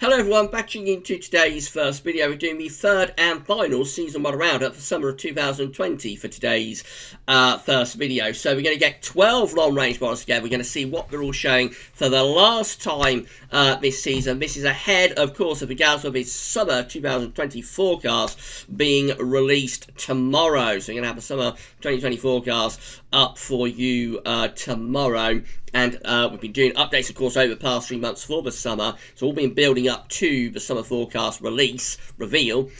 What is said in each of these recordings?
Hello everyone, batching into today's first video. We're doing the third and final season model roundup for summer of 2020 for today's first video. So we're going to get 12 long range models together. We're going to see what they're all showing for the last time this season. This is ahead, of course, of the GWV Summer 2020 forecast being released tomorrow. So we're going to have a summer 2020 forecast up for you tomorrow. And we've been doing updates, of course, over the past 3 months for the summer. It's all been building up to the summer forecast reveal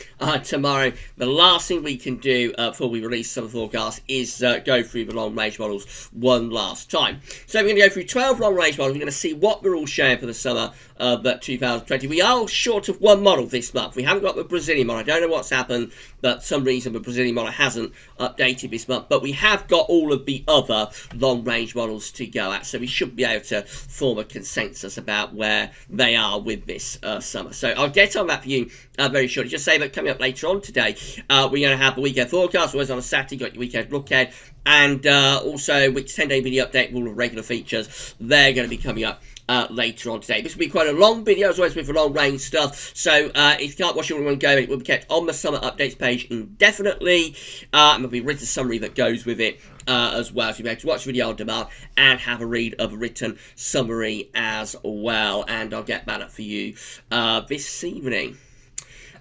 tomorrow. The last thing we can do before we release summer forecast is go through the long range models one last time. So we're going to go through 12 long range models. We're going to see what we're all showing for the summer of 2020. We are short of one model this month. We haven't got the Brazilian model. I don't know what's happened, but for some reason the Brazilian model hasn't updated this month. But we have got all of the other long range models to go at. So we should be able to form a consensus about where they are with this summer. So I'll get on that for you very shortly. Just say that coming up later on today, we're going to have the weekend forecast. Always on a Saturday, got your weekend look ahead. And also, which 10-day video update, all the regular features, they're going to be coming up later on today. This will be quite a long video, as always, with the long range stuff. So if you can't watch it all in one go, it will be kept on the summer updates page indefinitely. And there'll be a written summary that goes with it as well. So you'll be able to watch the video on demand and have a read of a written summary as well. And I'll get that up for you this evening.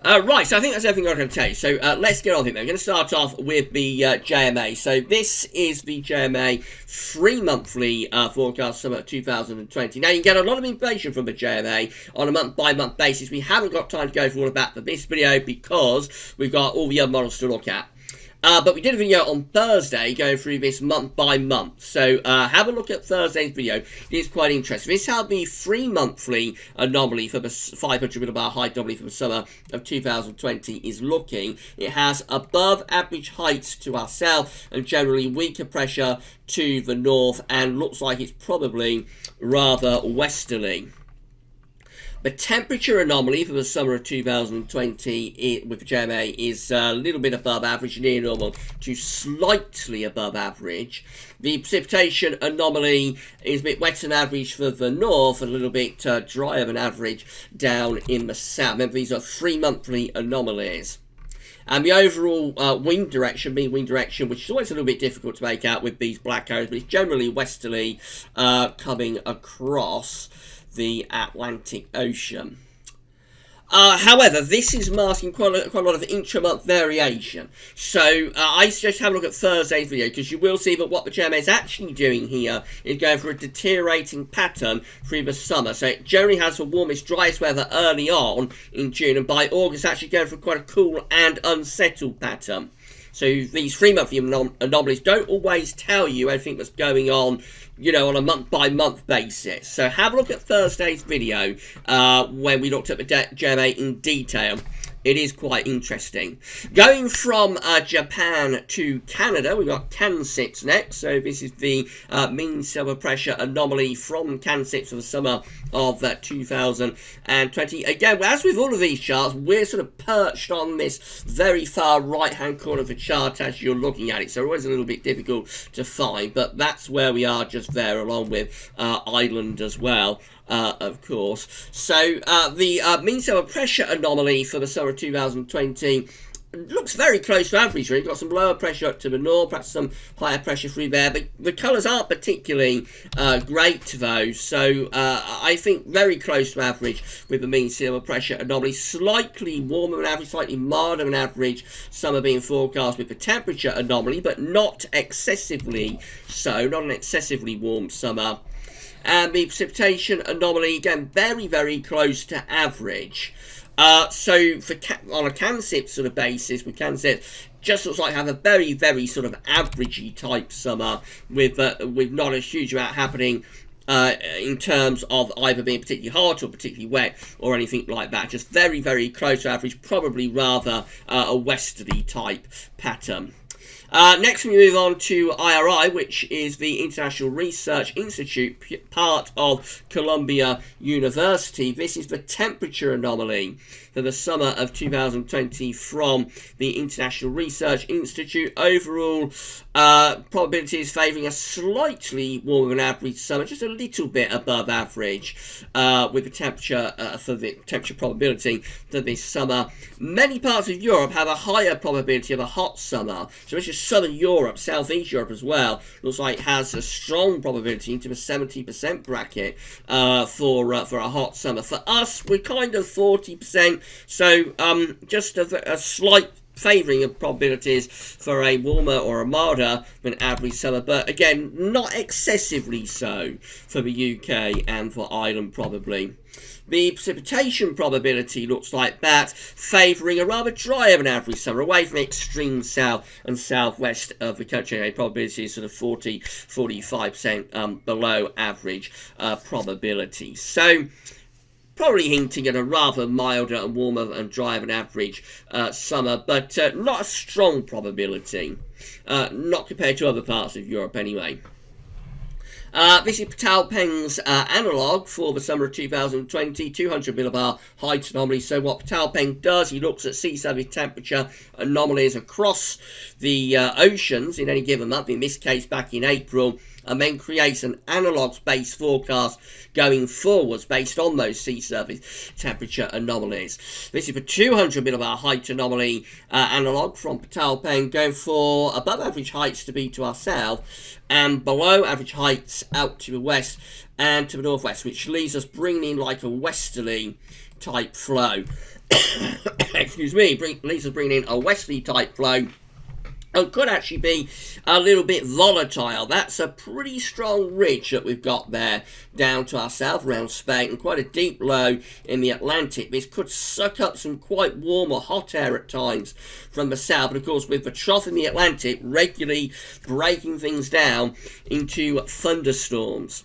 Right, so I think that's everything I'm going to tell you. So let's get on with it. We're going to start off with the JMA. So this is the JMA 3-monthly forecast summer 2020. Now, you can get a lot of information from the JMA on a month-by-month basis. We haven't got time to go through all of that for this video because we've got all the other models to look at. But we did a video on Thursday going through this month by month. So have a look at Thursday's video. It is quite interesting. This is how the 3-monthly anomaly for the 500 millibar height anomaly for the summer of 2020 is looking. It has above average heights to our south and generally weaker pressure to the north, and looks like it's probably rather westerly. The temperature anomaly for the summer of 2020 with the JMA is a little bit above average, near normal to slightly above average. The precipitation anomaly is a bit wetter than average for the north, and a little bit drier than average down in the south. Remember, these are 3-monthly anomalies. And the overall wind direction, which is always a little bit difficult to make out with these black arrows, but it's generally westerly coming across the Atlantic Ocean. However, this is masking quite a lot of intra-month variation. So I suggest have a look at Thursday's video, because you will see that what the JMA is actually doing here is going for a deteriorating pattern through the summer. So it generally has the warmest, driest weather early on in June, and by August actually going for quite a cool and unsettled pattern. So these 3-monthly anomalies don't always tell you everything that's going on, you know, on a month-by-month basis. So have a look at Thursday's video when we looked at the JMA in detail. It is quite interesting. Going from Japan to Canada, we've got Kansas next. So this is the mean silver pressure anomaly from Kansas for the summer of 2020. Again, as with all of these charts, we're sort of perched on this very far right-hand corner of the chart as you're looking at it. So always a little bit difficult to find, but that's where we are just there, along with Ireland as well. Of course. So the mean silver pressure anomaly for the summer of 2020 looks very close to average. Really, got some lower pressure up to the north, perhaps some higher pressure through there. But the colours aren't particularly great though. So I think very close to average with the mean silver pressure anomaly. Slightly warmer than average, slightly milder than average. Summer being forecast with the temperature anomaly, but not excessively so. Not an excessively warm summer. And the precipitation anomaly, again, very, very close to average. So for on a Kansas sort of basis, with Kansas, just looks like have a very, very sort of averagey type summer with not a huge amount happening in terms of either being particularly hot or particularly wet or anything like that. Just very, very close to average, probably rather a westerly type pattern. Next we move on to IRI, which is the International Research Institute, part of Columbia University. This is the temperature anomaly for the summer of 2020 from the International Research Institute. Overall, probability is favouring a slightly warmer than average summer, just a little bit above average, with the temperature for the temperature probability for this summer. Many parts of Europe have a higher probability of a hot summer. So this is Southern Europe, Southeast Europe as well. Looks like it has a strong probability into the 70% bracket for a hot summer. For us, we're kind of 40%. So just a slight favouring of probabilities for a warmer or a milder than average summer, but again, not excessively so for the UK and for Ireland probably. The precipitation probability looks like that, favouring a rather drier than average summer, away from the extreme south and southwest of the country. A probability is sort of 40-45% below average probability. So probably hinting at a rather milder and warmer and drier than average summer, but not a strong probability, not compared to other parts of Europe anyway. This is Patel Pings analogue for the summer of 2020, 200 millibar height anomaly. So what Patel Ping does, he looks at sea surface temperature anomalies across the oceans in any given month, in this case back in April, and then creates an analogue-based forecast going forwards based on those sea surface temperature anomalies. This is a 200 millibar height anomaly analogue from Patel Ping, going for above average heights to be to our south and below average heights out to the west and to the northwest, which leaves us bringing in like a westerly type flow. Excuse me, leaves us bringing in a westerly type flow. It could actually be a little bit volatile. That's a pretty strong ridge that we've got there down to our south around Spain, and quite a deep low in the Atlantic. This could suck up some quite warm or hot air at times from the south, but of course with the trough in the Atlantic regularly breaking things down into thunderstorms.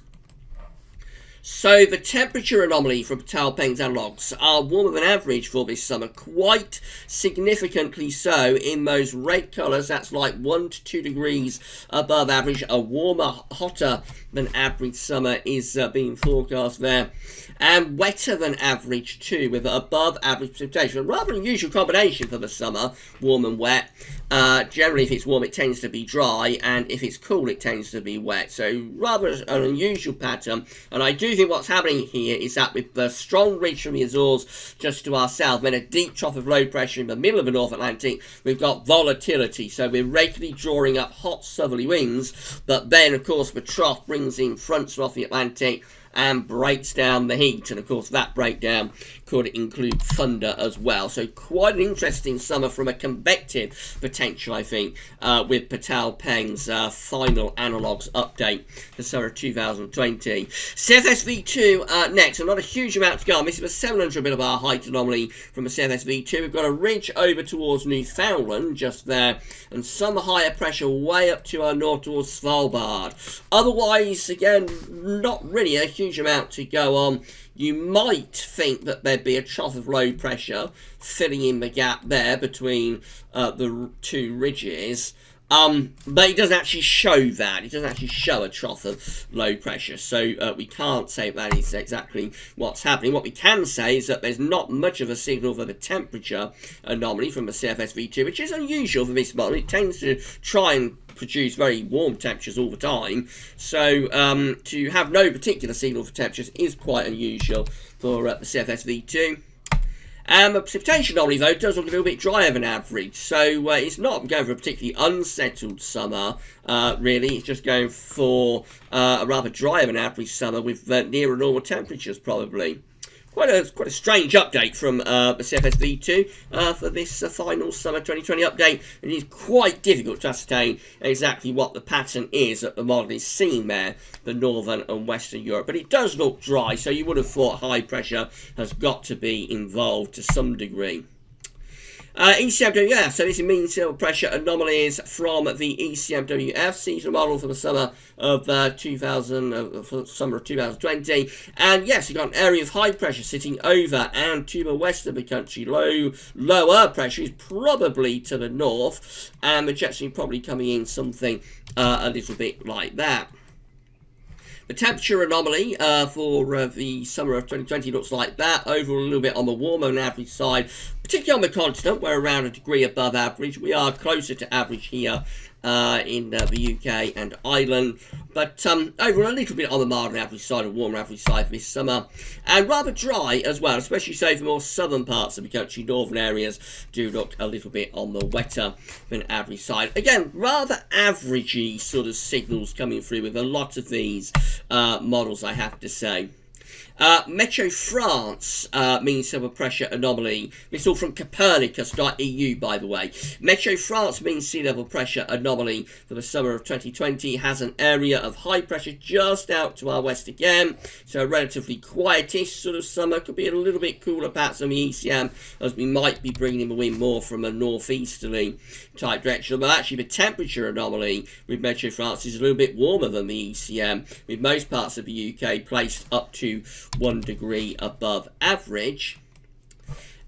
So the temperature anomaly from Patel Ping's analogues are warmer than average for this summer, quite significantly so in those red colours. That's like 1 to 2 degrees above average. A warmer, hotter than average summer is being forecast there. And wetter than average too, with above average precipitation. A rather unusual combination for the summer, warm and wet. Generally, if it's warm, it tends to be dry, and if it's cool, it tends to be wet. So rather an unusual pattern. And I do think what's happening here is that with the strong ridge from the Azores just to our south, then a deep trough of low pressure in the middle of the North Atlantic, we've got volatility. So we're regularly drawing up hot southerly winds, but then, of course, the trough brings in fronts off the Atlantic and breaks down the heat, and of course that breakdown could include thunder as well. So quite an interesting summer from a convective potential, I think, with Patel Ping's final analogues update for summer 2020. CFS-V2 next, and not a huge amount to go on. This is a 700 millibar height anomaly from the CFS-V2. We've got a ridge over towards Newfoundland just there, and some higher pressure way up to our north towards Svalbard. Otherwise, again, not really a huge amount to go on. You might think that there'd be a trough of low pressure filling in the gap there between the two ridges, but it doesn't actually show that. It doesn't actually show a trough of low pressure, so we can't say that is exactly what's happening. What we can say is that there's not much of a signal for the temperature anomaly from the CFS-V2, which is unusual for this model. It tends to try and produce very warm temperatures all the time, so to have no particular signal for temperatures is quite unusual for the CFS-V2. The precipitation anomaly, though, does look a little bit drier than average, so it's not going for a particularly unsettled summer, really. It's just going for a rather drier than average summer with nearer normal temperatures, probably. Quite a strange update from the CFS-V2 for this final summer 2020 update. It is quite difficult to ascertain exactly what the pattern is that the model is seeing there, the northern and western Europe. But it does look dry, so you would have thought high pressure has got to be involved to some degree. ECMWF, so this is mean sea level pressure anomalies from the ECMWF seasonal model for the summer of summer of 2020. And yes, you've got an area of high pressure sitting over and to the west of the country. Lower pressure is probably to the north, and the jet stream probably coming in something a little bit like that. The temperature anomaly for the summer of 2020 looks like that. Overall, a little bit on the warmer than average side, particularly on the continent, where around a degree above average. We are closer to average here in the UK and Ireland, but overall a little bit on the mild average side, or warmer average side for this summer, and rather dry as well, especially so for more southern parts of the country. Northern areas do look a little bit on the wetter than average side. Again, rather averagey sort of signals coming through with a lot of these models, I have to say. Meteo France mean sea level pressure anomaly. This is all from Copernicus.eu, by the way. Meteo France mean sea level pressure anomaly for the summer of 2020 has an area of high pressure just out to our west again. So a relatively quietish sort of summer. Could be a little bit cooler perhaps on the ECM, as we might be bringing in the wind more from a northeasterly type direction. But actually the temperature anomaly with Meteo France is a little bit warmer than the ECM, with most parts of the UK placed up to 1 degree above average.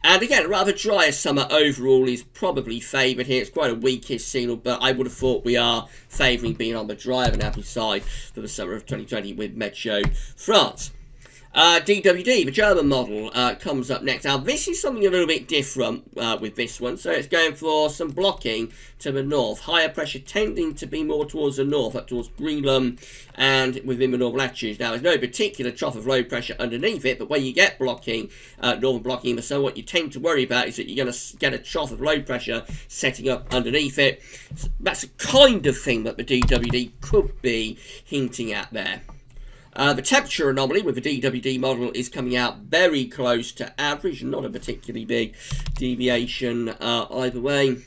And again, a rather drier summer overall is probably favoured here. It's quite a weakish signal, but I would have thought we are favouring being on the drier than average side for the summer of 2020 with Meteo France. DWD, the German model, comes up next. Now, this is something a little bit different with this one. So it's going for some blocking to the north. Higher pressure tending to be more towards the north, up towards Greenland and within the northern latitudes. Now, there's no particular trough of low pressure underneath it, but when you get blocking, northern blocking in the sun, what you tend to worry about is that you're going to get a trough of low pressure setting up underneath it. So that's the kind of thing that the DWD could be hinting at there. The temperature anomaly with the DWD model is coming out very close to average, not a particularly big deviation either way.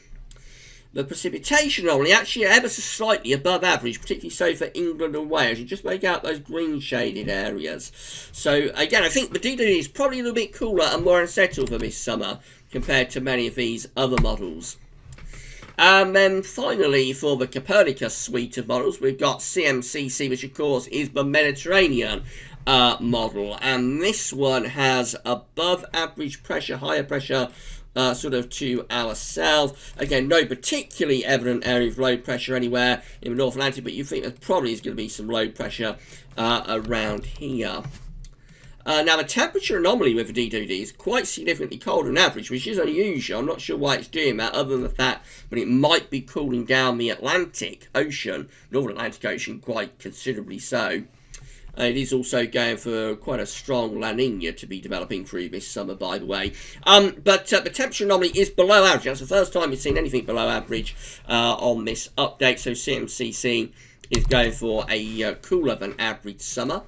The precipitation anomaly actually ever so slightly above average, particularly so for England and Wales. You just make out those green shaded areas. So again, I think the DWD is probably a little bit cooler and more unsettled for this summer compared to many of these other models. And then finally, for the Copernicus suite of models, we've got CMCC, which of course is the Mediterranean model. And this one has above average pressure, higher pressure sort of to our south. Again, no particularly evident area of low pressure anywhere in the North Atlantic, but you think there probably is going to be some low pressure around here. Now, the temperature anomaly with the DWD is quite significantly colder than average, which is unusual. I'm not sure why it's doing that, other than the fact that it might be cooling down the Atlantic Ocean, Northern Atlantic Ocean, quite considerably so. It is also going for quite a strong La Nina to be developing through this summer, by the way. But the temperature anomaly is below average. That's the first time we've seen anything below average on this update. So CMCC is going for a cooler than average summer.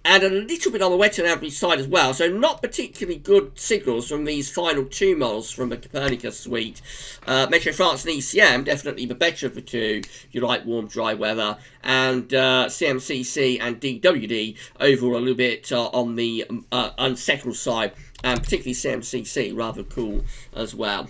And a little bit on the wetter than average side as well. So not particularly good signals from these final two models from the Copernicus suite. Meteo France and ECM, definitely the better of the two, if you like warm, dry weather. And CMCC and DWD overall a little bit on the unsettled side. And particularly CMCC, rather cool as well.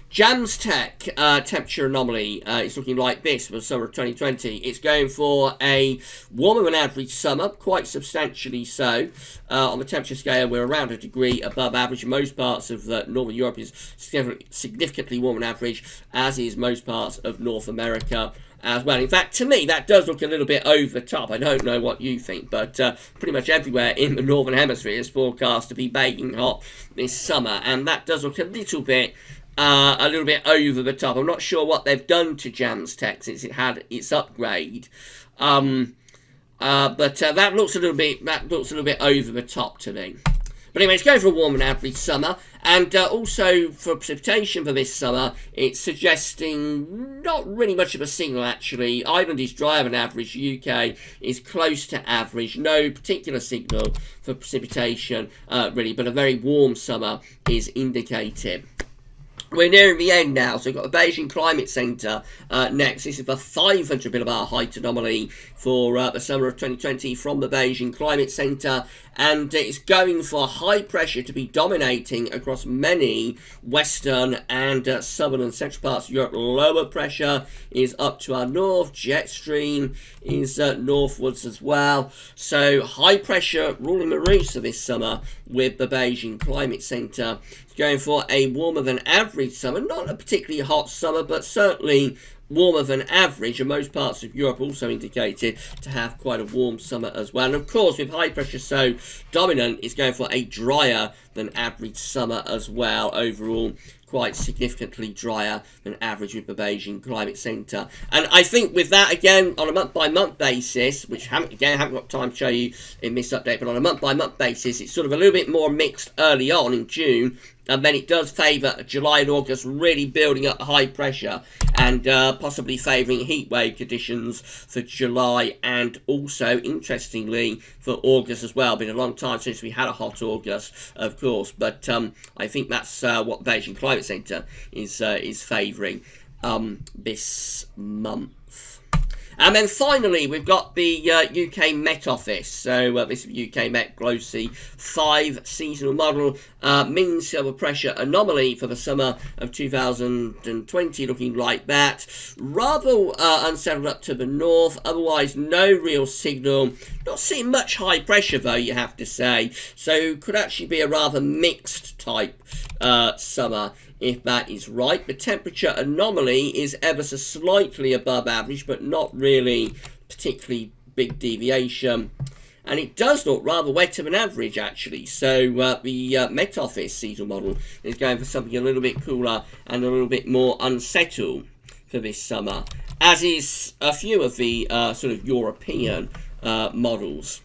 JAMSTEC temperature anomaly is looking like this for the summer of 2020. It's going for a warmer than average summer, quite substantially so. On the temperature scale, we're around a degree above average. Most parts of Northern Europe is significantly warmer than average, as is most parts of North America as well. In fact, to me, that does look a little bit over the top. I don't know what you think, but pretty much everywhere in the Northern Hemisphere is forecast to be baking hot this summer, and that does look a little bit over the top. I'm not sure what they've done to JAMSTEC since it had its upgrade, but that looks a little bit over the top to me. But anyway, it's going for a warm and average summer, and also for precipitation for this summer, it's suggesting not really much of a signal actually. Ireland is drier than average, UK is close to average, no particular signal for precipitation really, but a very warm summer is indicated. We're nearing the end now, so we've got the Beijing Climate Centre next. This is the 500 millibar height anomaly for the summer of 2020 from the Beijing Climate Centre. and it's going for high pressure to be dominating across many western and southern and central parts of Europe. Lower pressure is up to our north, jet stream is northwards as well. So high pressure ruling the roost this summer with the Beijing Climate Centre. It's going for a warmer than average summer, not a particularly hot summer, but certainly warmer than average, and most parts of Europe also indicated to have quite a warm summer as well. And of course, with high pressure so dominant, it's going for a drier than average summer as well. Overall, quite significantly drier than average with the Beijing Climate Centre. And I think with that, again, on a month-by-month basis, which haven't got time to show you in this update, but on a month-by-month basis, it's sort of a little bit more mixed early on in June, and then it does favour July and August really building up high pressure and possibly favouring heat wave conditions for July and also, interestingly, for August as well. Been a long time since we had a hot August, of course, but I think that's what Beijing Climate Centre is favouring this month. And then finally, we've got the UK Met Office. So this UK Met GWV 5 seasonal model, mean sea level pressure anomaly for the summer of 2020, looking like that. Rather unsettled up to the north, otherwise no real signal. Not seeing much high pressure though, you have to say. So could actually be a rather mixed type summer, if that is right. The temperature anomaly is ever so slightly above average, but not really particularly big deviation. And it does look rather wetter than average, actually. So the Met Office seasonal model is going for something a little bit cooler and a little bit more unsettled for this summer, as is a few of the sort of European models.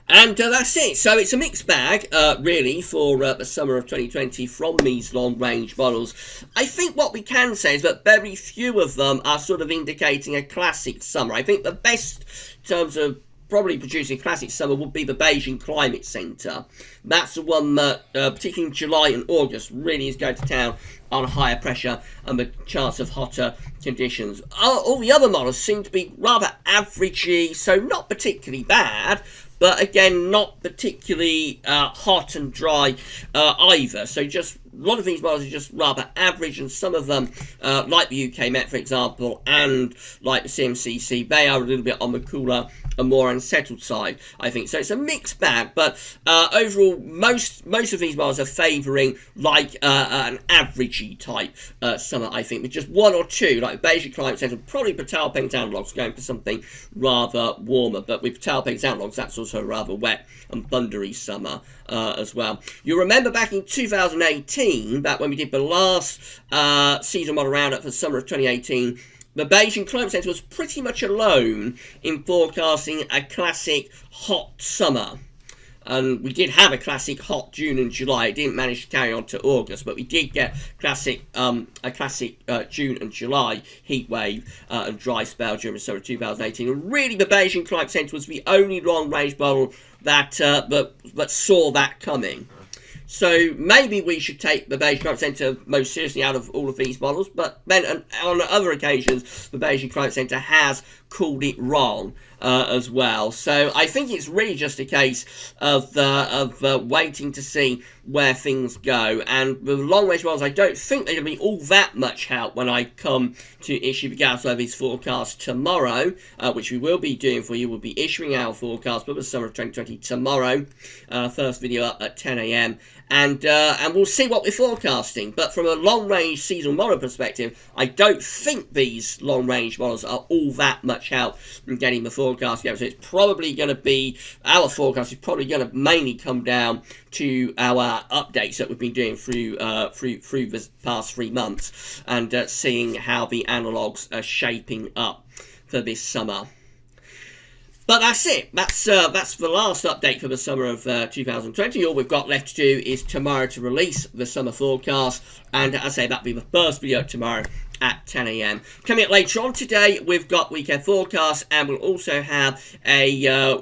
And that's it. So it's a mixed bag, really, for the summer of 2020 from these long-range models. I think what we can say is that very few of them are sort of indicating a classic summer. I think the best in terms of probably producing a classic summer would be the Beijing Climate Centre. That's the one that, particularly in July and August, really is going to town on higher pressure and the chance of hotter conditions. All the other models seem to be rather averagey, so not particularly bad, but again, not particularly hot and dry either. So just a lot of these models are just rather average, and some of them, like the UK Met, for example, and like the CMCC, they are a little bit on the cooler and more unsettled side, I think. So it's a mixed bag, but overall, most of these models are favouring like an averagey type summer, I think, with just one or two, like Beijing Climate Centre, probably Patel Pings analogues going for something rather warmer. But with Patel Pings analogues, that's also a rather wet and thundery summer as well. You remember back in 2018, back when we did the last season model roundup for the summer of 2018, the Beijing Climate Centre was pretty much alone in forecasting a classic hot summer. And we did have a classic hot June and July. It didn't manage to carry on to August, but we did get a classic June and July heat wave and dry spell during the summer of 2018. And really, the Beijing Climate Centre was the only long-range model that saw that coming. So maybe we should take the Beijing Climate Centre most seriously out of all of these models, but then on other occasions, the Beijing Climate Centre has called it wrong as well. So I think it's really just a case of waiting to see where things go. And the long-range models, I don't think they're going to be all that much help when I come to issue the GWV's forecast tomorrow, which we will be doing for you. We'll be issuing our forecast for the summer of 2020 tomorrow. First video up at 10 a.m. And we'll see what we're forecasting. But from a long-range seasonal model perspective, I don't think these long-range models are all that much help in getting the forecast together. So it's probably going to be, our forecast is probably going to mainly come down to our updates that we've been doing through the past 3 months, and seeing how the analogues are shaping up for this summer. But that's it. That's the last update for the summer of 2020. All we've got left to do is tomorrow to release the summer forecast. And as I say, that'll be the first video tomorrow at 10 a.m. Coming up later on today, we've got weekend forecast, and we'll also have a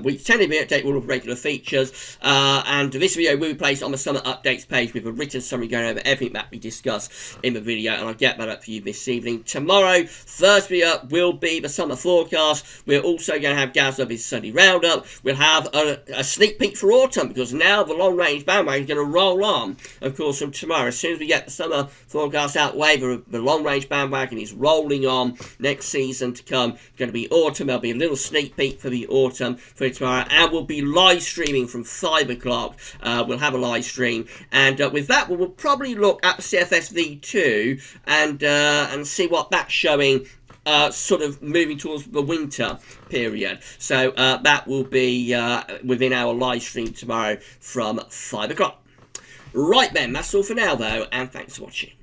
week 10 minute update, all of regular features. And this video will be placed on the summer updates page with a written summary going over everything that we discussed in the video, and I'll get that up for you this evening. Tomorrow, first video will be the summer forecast. We're also going to have GWV Sunday roundup. We'll have a sneak peek for autumn, because now the long range bandwagon is going to roll on, of course, from tomorrow. As soon as we get the summer forecast out the way, the long range bandwagon is rolling on. Next season to come, going to be autumn. There'll be a little sneak peek for the autumn for tomorrow, and we'll be live streaming from 5 o'clock. We'll have a live stream, and with that, we'll probably look at the CFS V2 and see what that's showing. Sort of moving towards the winter period. So that will be within our live stream tomorrow from 5 o'clock. Right then, that's all for now though, and thanks for watching.